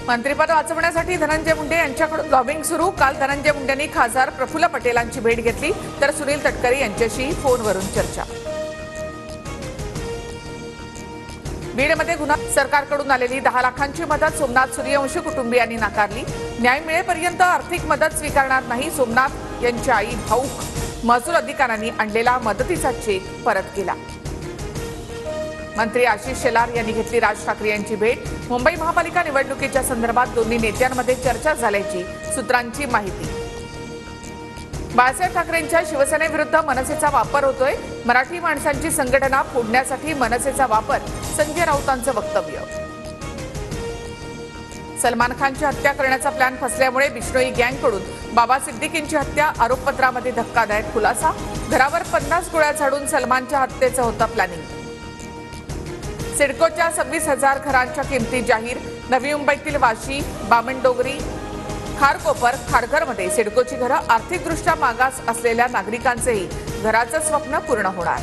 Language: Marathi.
मंत्रिपद वाचवण्यासाठी धनंजय मुंडे यांच्याकडून लॉबिंग सुरू। काल धनंजय मुंडेंनी खासदार प्रफुल्ल पटेलांची भेट घेतली, तर सुनील तटकरे यांच्याशी फोनवरून चर्चा। बीडमध्ये गुन्हा सरकारकडून आलेली 10 लाखांची मदत सोमनाथ सूर्यवंशी कुटुंबियांनी नाकारली। न्याय मिळेपर्यंत आर्थिक मदत स्वीकारणार नाही, सोमनाथ यांची आई भाऊक। महसूल अधिकाऱ्यांनी आणलेला मदतीचा चेक परत केला। मंत्री आशिष शेलार यांनी घेतली राज ठाकरे यांची भेट। मुंबई महापालिका निवडणुकीच्या संदर्भात दोन्ही नेत्यांमध्ये चर्चा झाल्याची सूत्रांची माहिती। बाळासाहेब ठाकरेंच्या शिवसेनेविरुद्ध मनसेचा वापर होतोय। मराठी माणसांची संघटना फोडण्यासाठी मनसेचा वापर, संजय राऊतांचं वक्तव्य। सलमान खानची हत्या करण्याचा प्लॅन फसल्यामुळे बिश्नोई गँगकडून बाबा सिद्दीकींची हत्या, आरोपपत्रामध्ये धक्कादायक खुलासा। घरावर 50 गोळ्या झाडून सलमानच्या हत्येचं होतं प्लॅनिंग। सिडकोच्या 26,000 घरांच्या किमती जाहीर। नवी मुंबईतील वाशी, बामणडोंगरी, खारकोपर, खारघरमध्ये सिडकोची घरं आर्थिकदृष्ट्या मागास असलेल्या नागरिकांचेही घराचं स्वप्न पूर्ण होणार।